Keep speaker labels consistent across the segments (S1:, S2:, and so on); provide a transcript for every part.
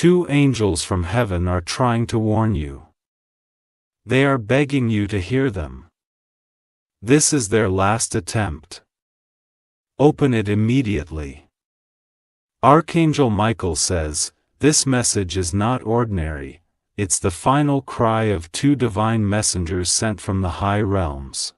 S1: 2 angels from heaven are trying to warn you. They are begging you to hear them. This is their last attempt. Open it immediately. Archangel Michael says, this message is not ordinary, it's the final cry of 2 divine messengers sent from the high realms.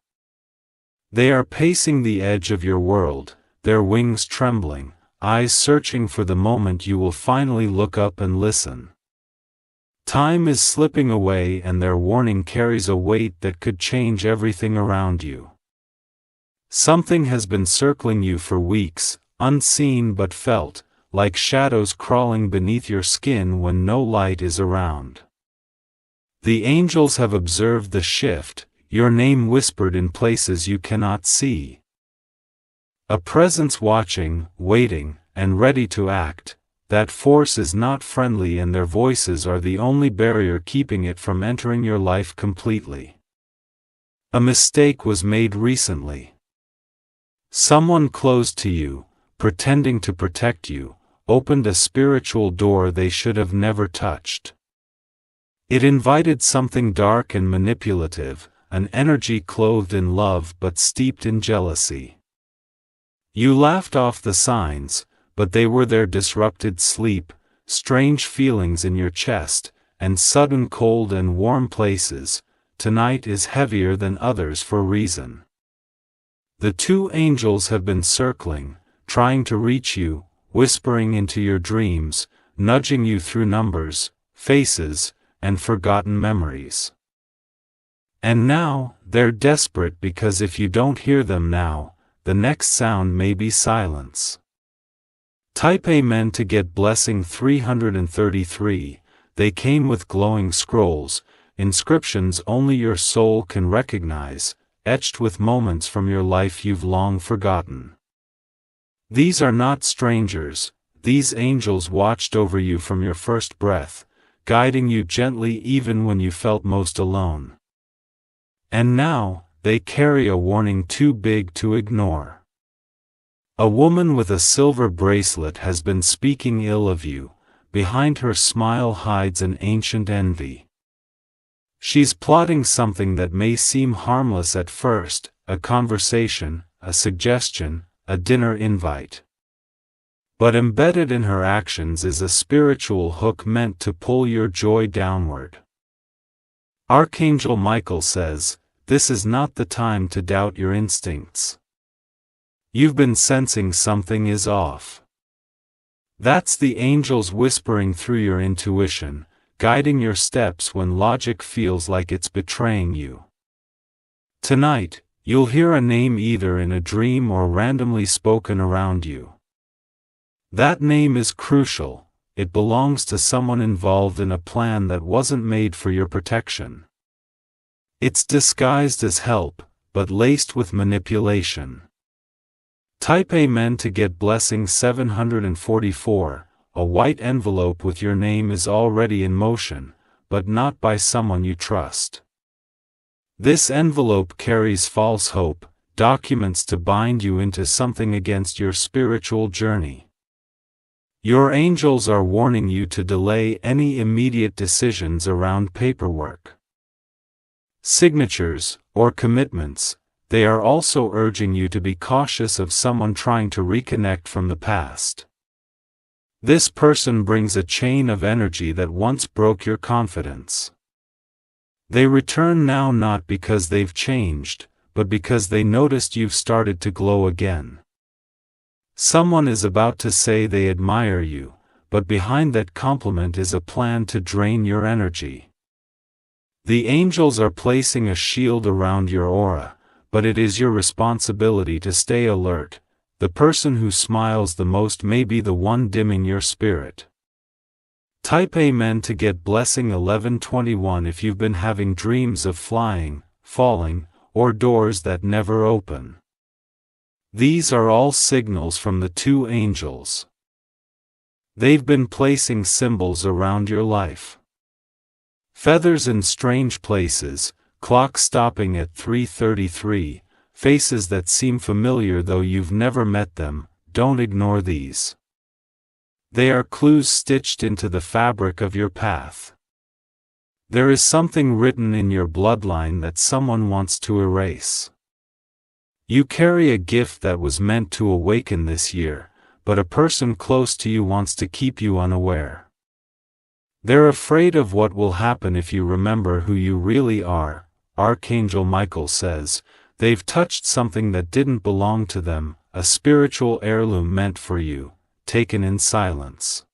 S1: They are pacing the edge of your world, their wings trembling, eyes searching for the moment you will finally look up and listen. Time is slipping away and their warning carries a weight that could change everything around you. Something has been circling you for weeks, unseen but felt, like shadows crawling beneath your skin when no light is around. The angels have observed the shift, your name whispered in places you cannot see. A presence watching, waiting, and ready to act. That force is not friendly and their voices are the only barrier keeping it from entering your life completely. A mistake was made recently. Someone close to you, pretending to protect you, opened a spiritual door they should have never touched. It invited something dark and manipulative, an energy clothed in love but steeped in jealousy. You laughed off the signs, but they were their disrupted sleep, strange feelings in your chest, and sudden cold and warm places. Tonight is heavier than others for a reason. The 2 angels have been circling, trying to reach you, whispering into your dreams, nudging you through numbers, faces, and forgotten memories. And now, they're desperate because if you don't hear them now, the next sound may be silence. Type Amen to get blessing 333. They came with glowing scrolls, inscriptions only your soul can recognize, etched with moments from your life you've long forgotten. These are not strangers, these angels watched over you from your first breath, guiding you gently even when you felt most alone. And now, they carry a warning too big to ignore. A woman with a silver bracelet has been speaking ill of you, behind her smile hides an ancient envy. She's plotting something that may seem harmless at first, a conversation, a suggestion, a dinner invite. But embedded in her actions is a spiritual hook meant to pull your joy downward. Archangel Michael says, this is not the time to doubt your instincts. You've been sensing something is off. That's the angels whispering through your intuition, guiding your steps when logic feels like it's betraying you. Tonight, you'll hear a name either in a dream or randomly spoken around you. That name is crucial, it belongs to someone involved in a plan that wasn't made for your protection. It's disguised as help, but laced with manipulation. Type Amen to get blessing 744. A white envelope with your name is already in motion, but not by someone you trust. This envelope carries false hope, documents to bind you into something against your spiritual journey. Your angels are warning you to delay any immediate decisions around paperwork, signatures, or commitments. They are also urging you to be cautious of someone trying to reconnect from the past. This person brings a chain of energy that once broke your confidence. They return now not because they've changed, but because they noticed you've started to glow again. Someone is about to say they admire you, but behind that compliment is a plan to drain your energy. The angels are placing a shield around your aura, but it is your responsibility to stay alert. The person who smiles the most may be the one dimming your spirit. Type Amen to get blessing 1121 if you've been having dreams of flying, falling, or doors that never open. These are all signals from the 2 angels. They've been placing symbols around your life. Feathers in strange places, clocks stopping at 3:33, faces that seem familiar though you've never met them. Don't ignore these. They are clues stitched into the fabric of your path. There is something written in your bloodline that someone wants to erase. You carry a gift that was meant to awaken this year, but a person close to you wants to keep you unaware. They're afraid of what will happen if you remember who you really are, Archangel Michael says. They've touched something that didn't belong to them, a spiritual heirloom meant for you, taken in silence.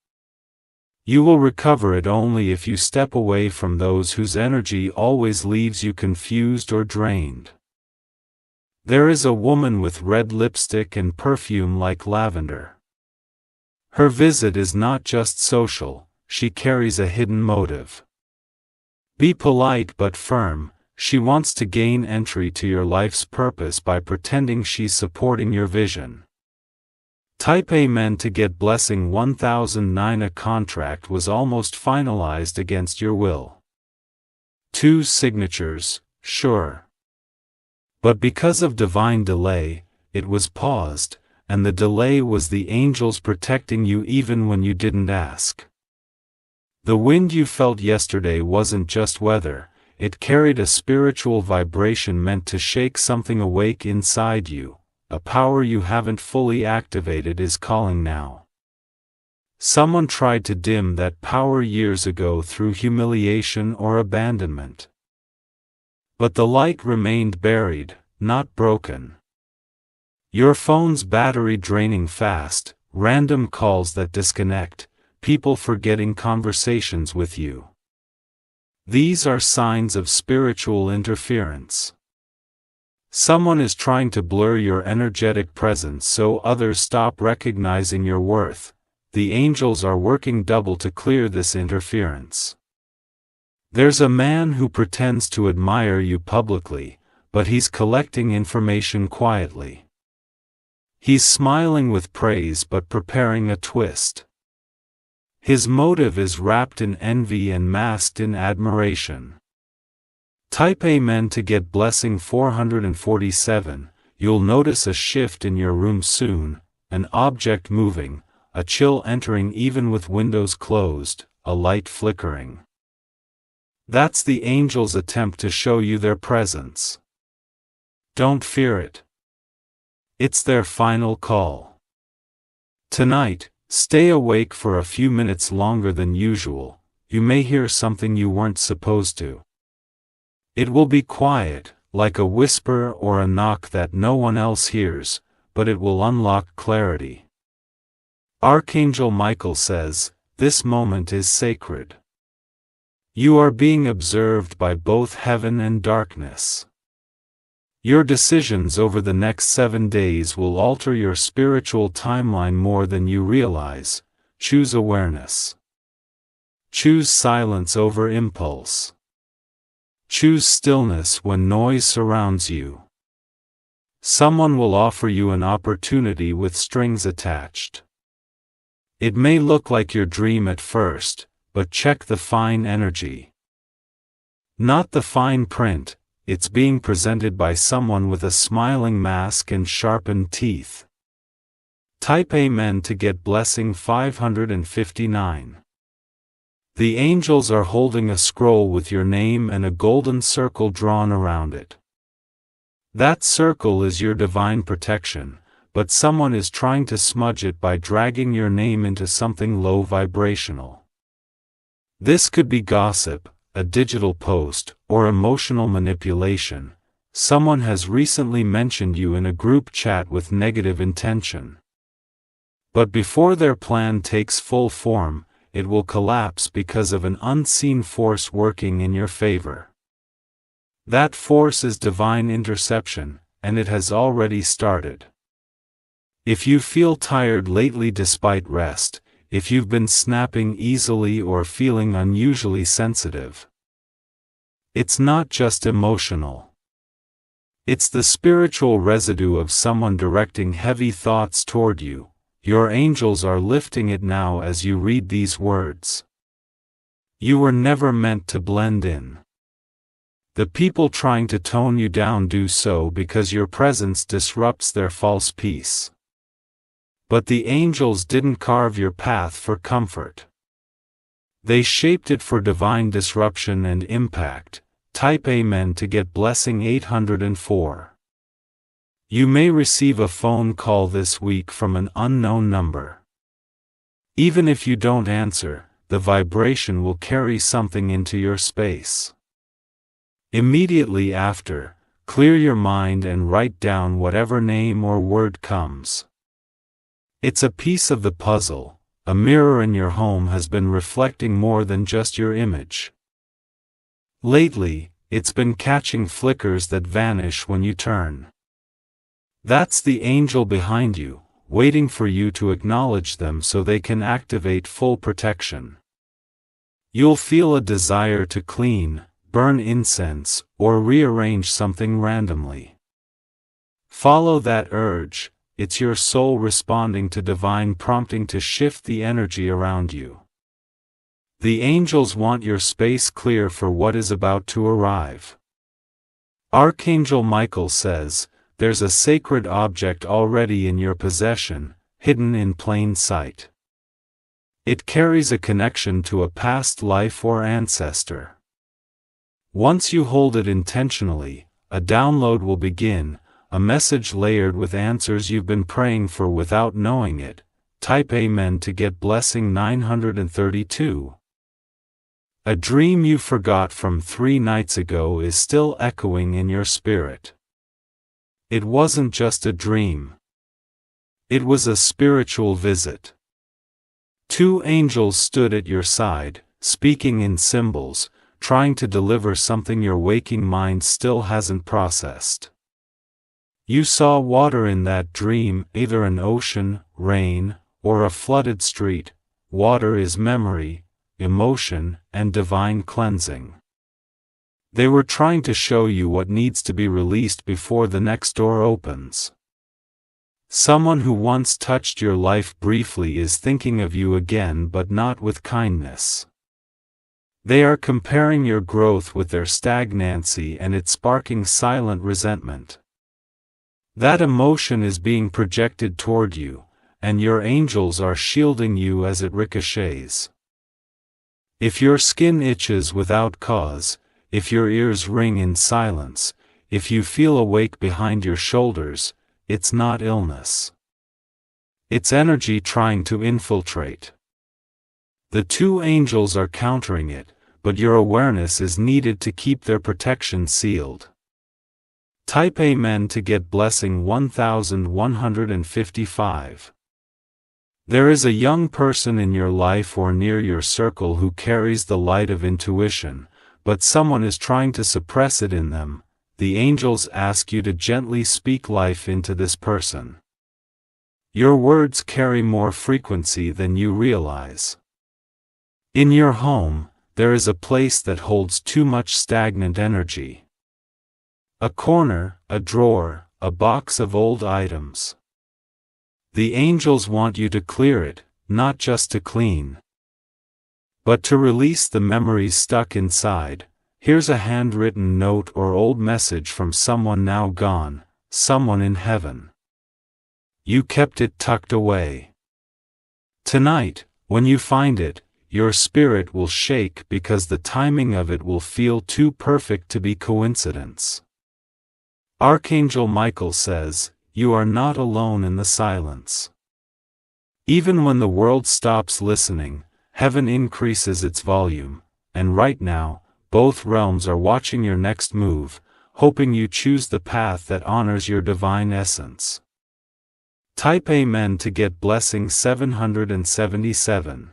S1: You will recover it only if you step away from those whose energy always leaves you confused or drained. There is a woman with red lipstick and perfume like lavender. Her visit is not just social, she carries a hidden motive. Be polite but firm, she wants to gain entry to your life's purpose by pretending she's supporting your vision. Type Amen to get blessing 1009. A contract was almost finalized against your will. 2 signatures, sure. But because of divine delay, it was paused, and the delay was the angels protecting you even when you didn't ask. The wind you felt yesterday wasn't just weather, it carried a spiritual vibration meant to shake something awake inside you. A power you haven't fully activated is calling now. Someone tried to dim that power years ago through humiliation or abandonment. But the light remained buried, not broken. Your phone's battery draining fast, random calls that disconnect, people forgetting conversations with you. These are signs of spiritual interference. Someone is trying to blur your energetic presence so others stop recognizing your worth. The angels are working double to clear this interference. There's a man who pretends to admire you publicly, but he's collecting information quietly. He's smiling with praise but preparing a twist. His motive is wrapped in envy and masked in admiration. Type Amen to get blessing 447. You'll notice a shift in your room soon, an object moving, a chill entering even with windows closed, a light flickering. That's the angels' attempt to show you their presence. Don't fear it. It's their final call. Tonight, stay awake for a few minutes longer than usual. You may hear something you weren't supposed to. It will be quiet, like a whisper or a knock that no one else hears, but it will unlock clarity. Archangel Michael says, this moment is sacred. You are being observed by both heaven and darkness. Your decisions over the next 7 days will alter your spiritual timeline more than you realize. Choose awareness. Choose silence over impulse. Choose stillness when noise surrounds you. Someone will offer you an opportunity with strings attached. It may look like your dream at first, but check the fine energy. Not the fine print, it's being presented by someone with a smiling mask and sharpened teeth. Type Amen to get blessing 559. The angels are holding a scroll with your name and a golden circle drawn around it. That circle is your divine protection, but someone is trying to smudge it by dragging your name into something low vibrational. This could be gossip, a digital post, or emotional manipulation. Someone has recently mentioned you in a group chat with negative intention. But before their plan takes full form, it will collapse because of an unseen force working in your favor. That force is divine interception, and it has already started. If you feel tired lately despite rest, if you've been snapping easily or feeling unusually sensitive, it's not just emotional. It's the spiritual residue of someone directing heavy thoughts toward you. Your angels are lifting it now as you read these words. You were never meant to blend in. The people trying to tone you down do so because your presence disrupts their false peace. But the angels didn't carve your path for comfort. They shaped it for divine disruption and impact. Type Amen to get blessing 804. You may receive a phone call this week from an unknown number. Even if you don't answer, the vibration will carry something into your space. Immediately after, clear your mind and write down whatever name or word comes. It's a piece of the puzzle. A mirror in your home has been reflecting more than just your image. Lately, it's been catching flickers that vanish when you turn. That's the angel behind you, waiting for you to acknowledge them so they can activate full protection. You'll feel a desire to clean, burn incense, or rearrange something randomly. Follow that urge. It's your soul responding to divine prompting to shift the energy around you. The angels want your space clear for what is about to arrive. Archangel Michael says, there's a sacred object already in your possession, hidden in plain sight. It carries a connection to a past life or ancestor. Once you hold it intentionally, a download will begin, a message layered with answers you've been praying for without knowing it. Type Amen to get blessing 932. A dream you forgot from 3 nights ago is still echoing in your spirit. It wasn't just a dream. It was a spiritual visit. 2 angels stood at your side, speaking in symbols, trying to deliver something your waking mind still hasn't processed. You saw water in that dream, either an ocean, rain, or a flooded street. Water is memory, emotion, and divine cleansing. They were trying to show you what needs to be released before the next door opens. Someone who once touched your life briefly is thinking of you again, but not with kindness. They are comparing your growth with their stagnancy, and it's sparking silent resentment. That emotion is being projected toward you, and your angels are shielding you as it ricochets. If your skin itches without cause, if your ears ring in silence, if you feel awake behind your shoulders, it's not illness. It's energy trying to infiltrate. The 2 angels are countering it, but your awareness is needed to keep their protection sealed. Type Amen to get blessing 1155. There is a young person in your life or near your circle who carries the light of intuition, but someone is trying to suppress it in them. The angels ask you to gently speak life into this person. Your words carry more frequency than you realize. In your home, there is a place that holds too much stagnant energy. A corner, a drawer, a box of old items. The angels want you to clear it, not just to clean, but to release the memories stuck inside. Here's a handwritten note or old message from someone now gone, someone in heaven. You kept it tucked away. Tonight, when you find it, your spirit will shake because the timing of it will feel too perfect to be coincidence. Archangel Michael says, you are not alone in the silence. Even when the world stops listening, heaven increases its volume, and right now, both realms are watching your next move, hoping you choose the path that honors your divine essence. Type Amen to get blessing 777.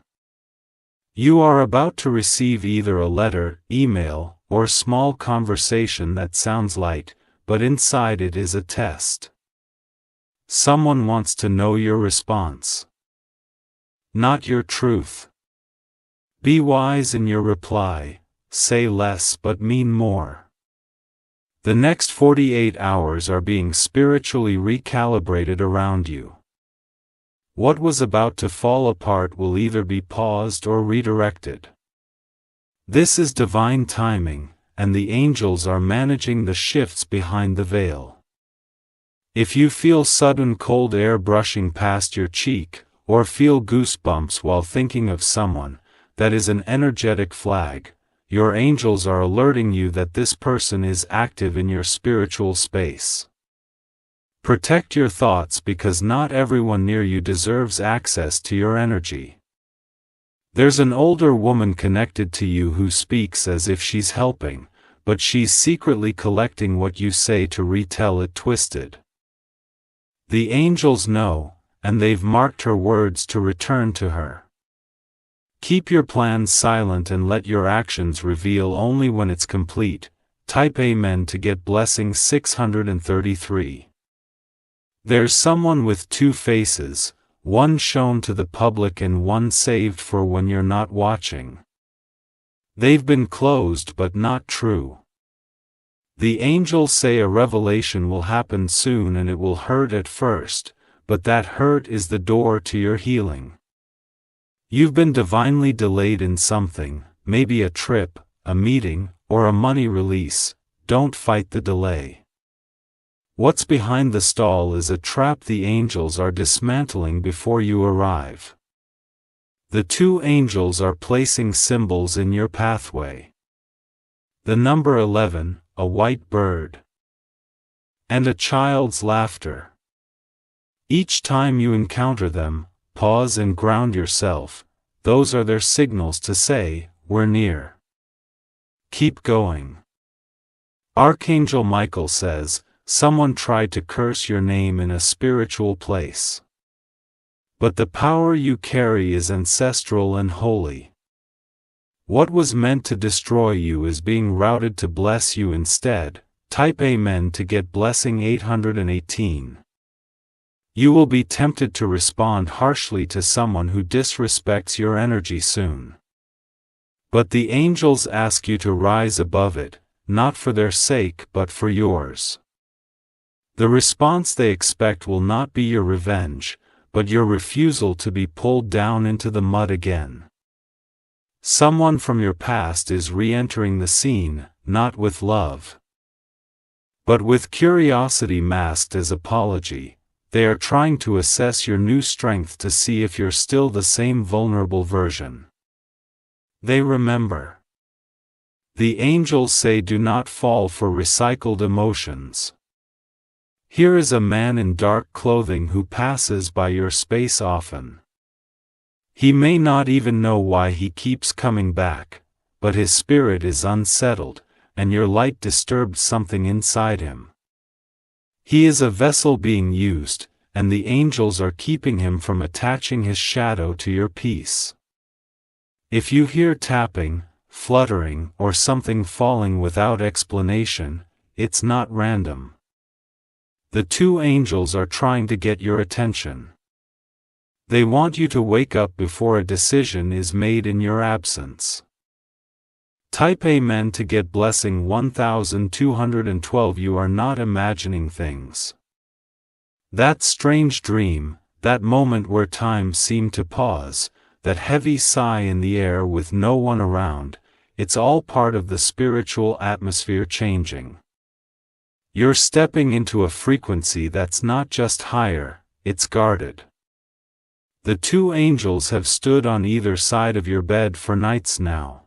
S1: You are about to receive either a letter, email, or small conversation that sounds light, but inside it is a test. Someone wants to know your response, not your truth. Be wise in your reply, say less but mean more. The next 48 hours are being spiritually recalibrated around you. What was about to fall apart will either be paused or redirected. This is divine timing, and the angels are managing the shifts behind the veil. If you feel sudden cold air brushing past your cheek, or feel goosebumps while thinking of someone, that is an energetic flag. Your angels are alerting you that this person is active in your spiritual space. Protect your thoughts because not everyone near you deserves access to your energy. There's an older woman connected to you who speaks as if she's helping, but she's secretly collecting what you say to retell it twisted. The angels know, and they've marked her words to return to her. Keep your plans silent and let your actions reveal only when it's complete. Type Amen to get blessing 633. There's someone with two faces, one shown to the public and one saved for when you're not watching. They've been closed but not true. The angels say a revelation will happen soon and it will hurt at first, but that hurt is the door to your healing. You've been divinely delayed in something, maybe a trip, a meeting, or a money release. Don't fight the delay. What's behind the stall is a trap the angels are dismantling before you arrive. The two angels are placing symbols in your pathway. The number 11, a white bird, and a child's laughter. Each time you encounter them, pause and ground yourself. Those are their signals to say, we're near. Keep going. Archangel Michael says, someone tried to curse your name in a spiritual place. But the power you carry is ancestral and holy. What was meant to destroy you is being routed to bless you instead. Type Amen to get blessing 818. You will be tempted to respond harshly to someone who disrespects your energy soon. But the angels ask you to rise above it, not for their sake but for yours. The response they expect will not be your revenge, but your refusal to be pulled down into the mud again. Someone from your past is re-entering the scene, not with love, but with curiosity masked as apology. They are trying to assess your new strength to see if you're still the same vulnerable version. They remember. The angels say do not fall for recycled emotions. Here is a man in dark clothing who passes by your space often. He may not even know why he keeps coming back, but his spirit is unsettled, and your light disturbed something inside him. He is a vessel being used, and the angels are keeping him from attaching his shadow to your peace. If you hear tapping, fluttering, or something falling without explanation, it's not random. The two angels are trying to get your attention. They want you to wake up before a decision is made in your absence. Type Amen to get blessing 1212. You are not imagining things. That strange dream, that moment where time seemed to pause, that heavy sigh in the air with no one around, it's all part of the spiritual atmosphere changing. You're stepping into a frequency that's not just higher, it's guarded. The two angels have stood on either side of your bed for nights now.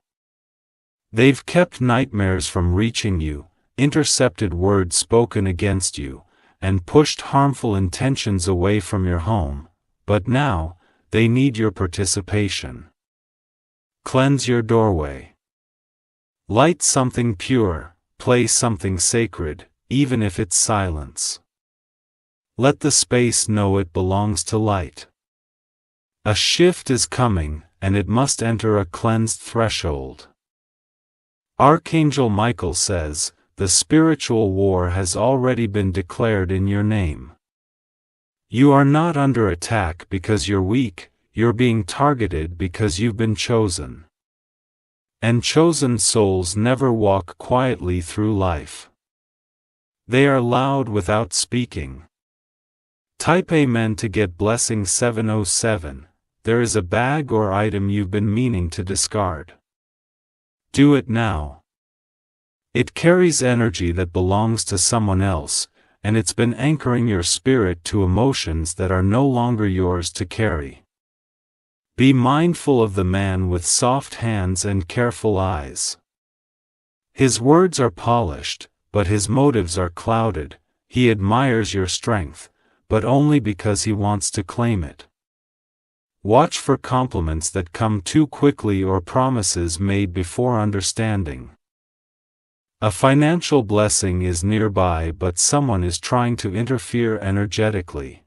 S1: They've kept nightmares from reaching you, intercepted words spoken against you, and pushed harmful intentions away from your home, but now, they need your participation. Cleanse your doorway. Light something pure, play something sacred, even if it's silence. Let the space know it belongs to light. A shift is coming, and it must enter a cleansed threshold. Archangel Michael says, the spiritual war has already been declared in your name. You are not under attack because you're weak, you're being targeted because you've been chosen. And chosen souls never walk quietly through life. They are loud without speaking. Type Amen to get blessing 707. There is a bag or item you've been meaning to discard. Do it now. It carries energy that belongs to someone else, and it's been anchoring your spirit to emotions that are no longer yours to carry. Be mindful of the man with soft hands and careful eyes. His words are polished, but his motives are clouded. He admires your strength, but only because he wants to claim it. Watch for compliments that come too quickly or promises made before understanding. A financial blessing is nearby, but someone is trying to interfere energetically.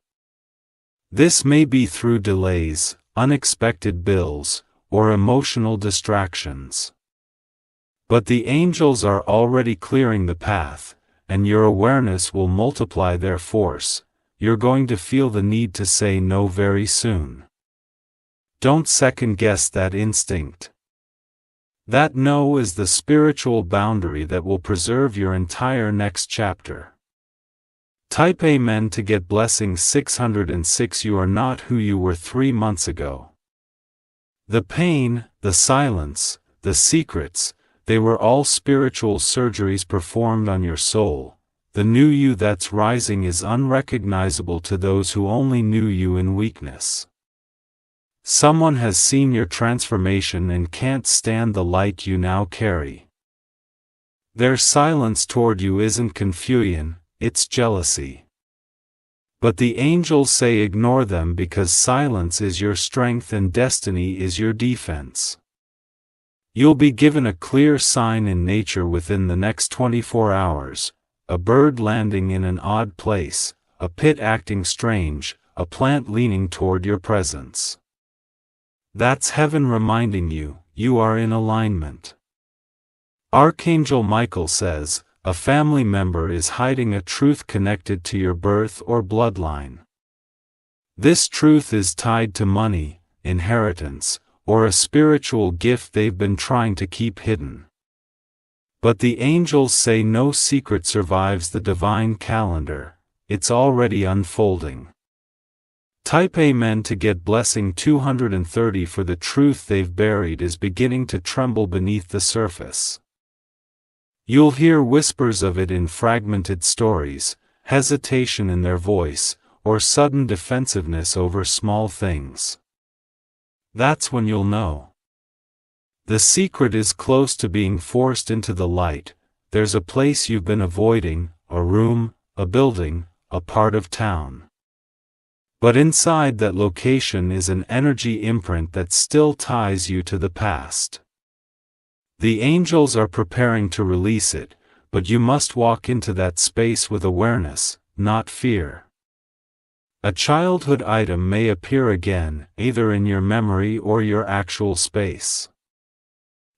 S1: This may be through delays, unexpected bills, or emotional distractions. But the angels are already clearing the path, and your awareness will multiply their force. You're going to feel the need to say no very soon. Don't second-guess that instinct. That no is the spiritual boundary that will preserve your entire next chapter. Type Amen to get blessing 606. You are not who you were 3 months ago. The pain, the silence, the secrets, they were all spiritual surgeries performed on your soul. The new you that's rising is unrecognizable to those who only knew you in weakness. Someone has seen your transformation and can't stand the light you now carry. Their silence toward you isn't confusion, it's jealousy. But the angels say ignore them because silence is your strength and destiny is your defense. You'll be given a clear sign in nature within the next 24 hours, a bird landing in an odd place, a pit acting strange, a plant leaning toward your presence. That's heaven reminding you, you are in alignment. Archangel Michael says, a family member is hiding a truth connected to your birth or bloodline. This truth is tied to money, inheritance, or a spiritual gift they've been trying to keep hidden. But the angels say no secret survives the divine calendar, it's already unfolding. Type Amen to get blessing 230 for the truth they've buried is beginning to tremble beneath the surface. You'll hear whispers of it in fragmented stories, hesitation in their voice, or sudden defensiveness over small things. That's when you'll know. The secret is close to being forced into the light. There's a place you've been avoiding, a room, a building, a part of town. But inside that location is an energy imprint that still ties you to the past. The angels are preparing to release it, but you must walk into that space with awareness, not fear. A childhood item may appear again, either in your memory or your actual space.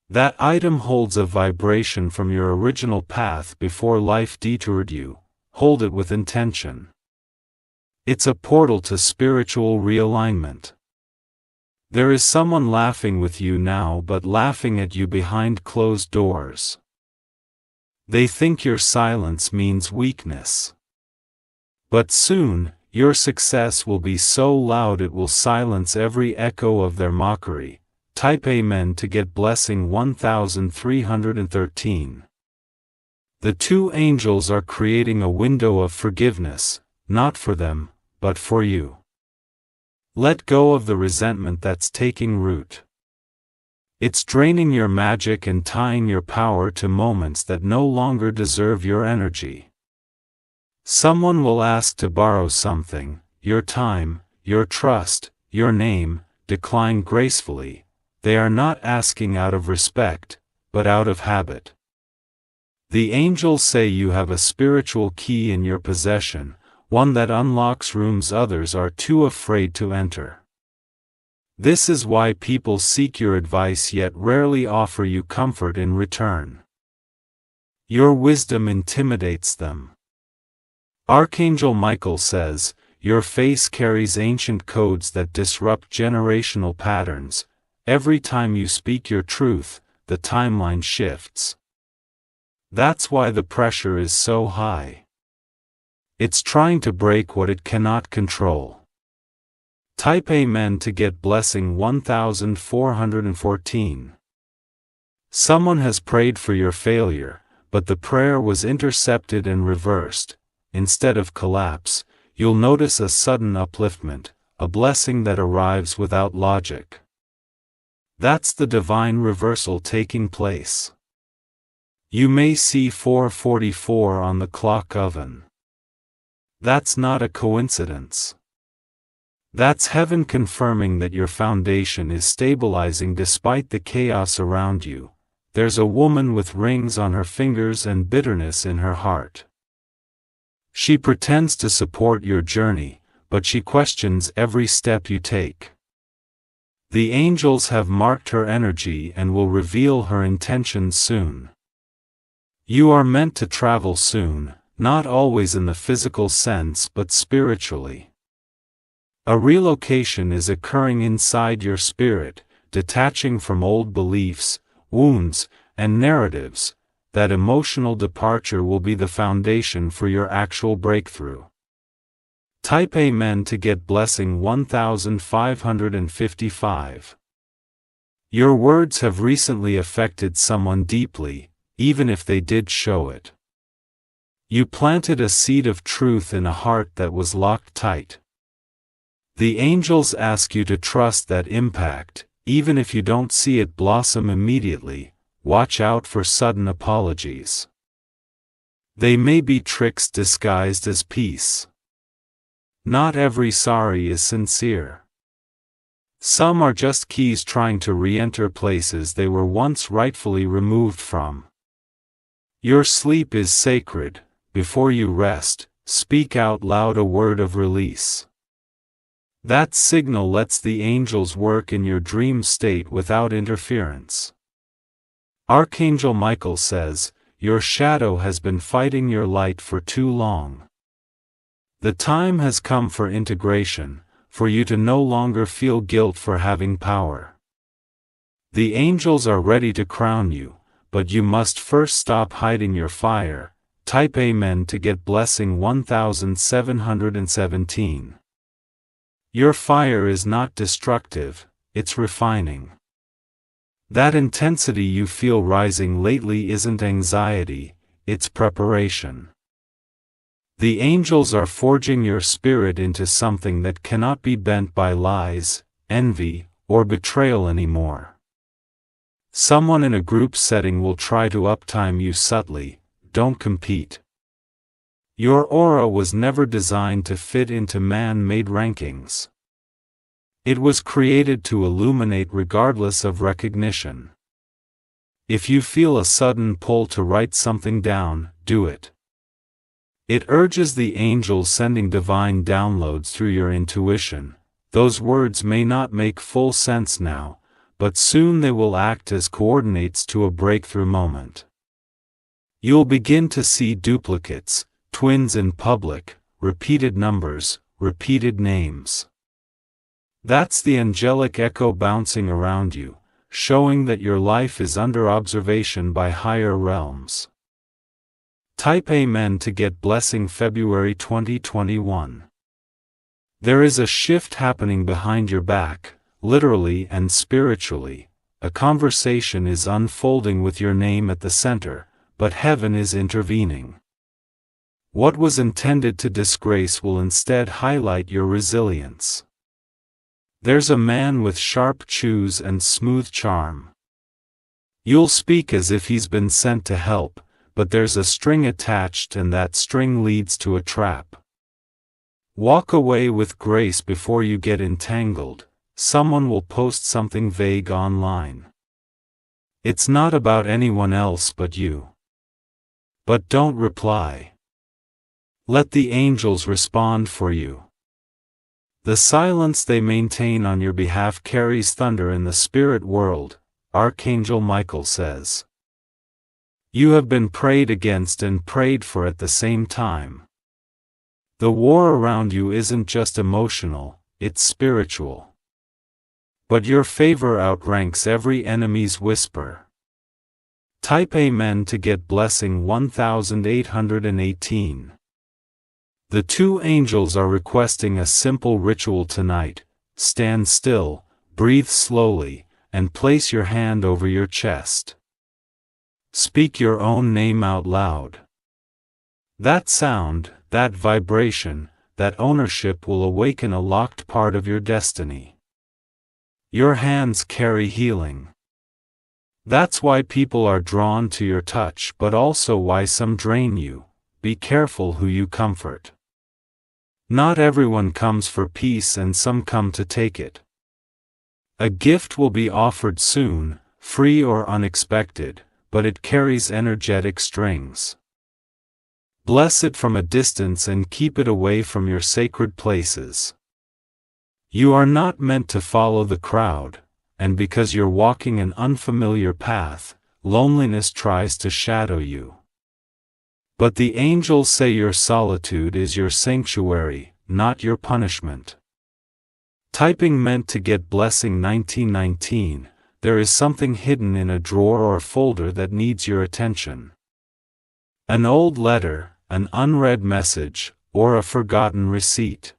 S1: That item holds a vibration from your original path before life detoured you. Hold it with intention. It's a portal to spiritual realignment. There is someone laughing with you now, but laughing at you behind closed doors. They think your silence means weakness. But soon, your success will be so loud it will silence every echo of their mockery. Type Amen to get blessing 1313. The two angels are creating a window of forgiveness, not for them, but for you. Let go of the resentment that's taking root. It's draining your magic and tying your power to moments that no longer deserve your energy. Someone will ask to borrow something, your time, your trust, your name. Decline gracefully. They are not asking out of respect, but out of habit. The angels say you have a spiritual key in your possession, one that unlocks rooms others are too afraid to enter. This is why people seek your advice yet rarely offer you comfort in return. Your wisdom intimidates them. Archangel Michael says, your face carries ancient codes that disrupt generational patterns. Every time you speak your truth, the timeline shifts. That's why the pressure is so high. It's trying to break what it cannot control. Type Amen to get blessing 1414. Someone has prayed for your failure, but the prayer was intercepted and reversed. instead of collapse, you'll notice a sudden upliftment, a blessing that arrives without logic. That's the divine reversal taking place. You may see 4:44 on the clock oven. That's not a coincidence. That's heaven confirming that your foundation is stabilizing despite the chaos around you. There's a woman with rings on her fingers and bitterness in her heart. She pretends to support your journey, but she questions every step you take. The angels have marked her energy and will reveal her intentions soon. You are meant to travel soon, not always in the physical sense but spiritually. A relocation is occurring inside your spirit, detaching from old beliefs, wounds, and narratives. That emotional departure will be the foundation for your actual breakthrough. Type Amen to get blessing 1555. Your words have recently affected someone deeply, even if they did show it. You planted a seed of truth in a heart that was locked tight. The angels ask you to trust that impact, even if you don't see it blossom immediately. Watch out for sudden apologies. They may be tricks disguised as peace. Not every sorry is sincere. Some are just keys trying to re-enter places they were once rightfully removed from. Your sleep is sacred. Before you rest, speak out loud a word of release. That signal lets the angels work in your dream state without interference. Archangel Michael says, your shadow has been fighting your light for too long. The time has come for integration, for you to no longer feel guilt for having power. The angels are ready to crown you, but you must first stop hiding your fire. Type Amen to get blessing 1717. Your fire is not destructive, it's refining. That intensity you feel rising lately isn't anxiety, it's preparation. The angels are forging your spirit into something that cannot be bent by lies, envy, or betrayal anymore. Someone in a group setting will try to uptime you subtly. Don't compete. Your aura was never designed to fit into man-made rankings. It was created to illuminate regardless of recognition. If you feel a sudden pull to write something down, do it. It urges the angels sending divine downloads through your intuition. Those words may not make full sense now, but soon they will act as coordinates to a breakthrough moment. You'll begin to see duplicates, twins in public, repeated numbers, repeated names. That's the angelic echo bouncing around you, showing that your life is under observation by higher realms. Type Amen to get blessing February 2021. There is a shift happening behind your back, literally and spiritually. A conversation is unfolding with your name at the center, but heaven is intervening. What was intended to disgrace will instead highlight your resilience. There's a man with sharp chews and smooth charm. You'll speak as if he's been sent to help, but there's a string attached and that string leads to a trap. Walk away with grace before you get entangled. Someone will post something vague online. It's not about anyone else but you. But don't reply. Let the angels respond for you. The silence they maintain on your behalf carries thunder in the spirit world, Archangel Michael says. You have been prayed against and prayed for at the same time. The war around you isn't just emotional, it's spiritual. But your favor outranks every enemy's whisper. Type Amen to get blessing 1818. The two angels are requesting a simple ritual tonight. Stand still, breathe slowly, and place your hand over your chest. Speak your own name out loud. That sound, that vibration, that ownership will awaken a locked part of your destiny. Your hands carry healing. That's why people are drawn to your touch, but also why some drain you. Be careful who you comfort. Not everyone comes for peace and some come to take it. A gift will be offered soon, free or unexpected, but it carries energetic strings. Bless it from a distance and keep it away from your sacred places. You are not meant to follow the crowd, and because you're walking an unfamiliar path, loneliness tries to shadow you. But the angels say your solitude is your sanctuary, not your punishment. Typing meant to get blessing 1919, there is something hidden in a drawer or folder that needs your attention. An old letter, an unread message, or a forgotten receipt.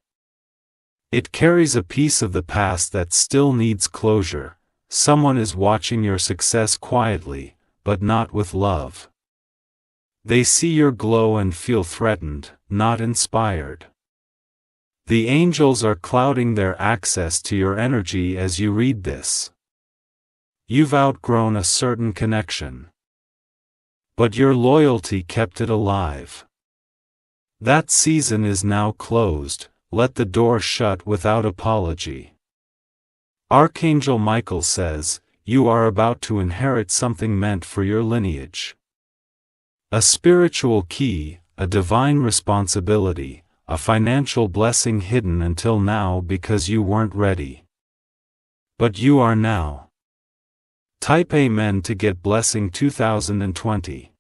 S1: It carries a piece of the past that still needs closure. Someone is watching your success quietly, but not with love. They see your glow and feel threatened, not inspired. The angels are clouding their access to your energy as you read this. You've outgrown a certain connection. But your loyalty kept it alive. That season is now closed, let the door shut without apology. Archangel Michael says, you are about to inherit something meant for your lineage. A spiritual key, a divine responsibility, a financial blessing hidden until now because you weren't ready. But you are now. Type Amen to get blessing 2020.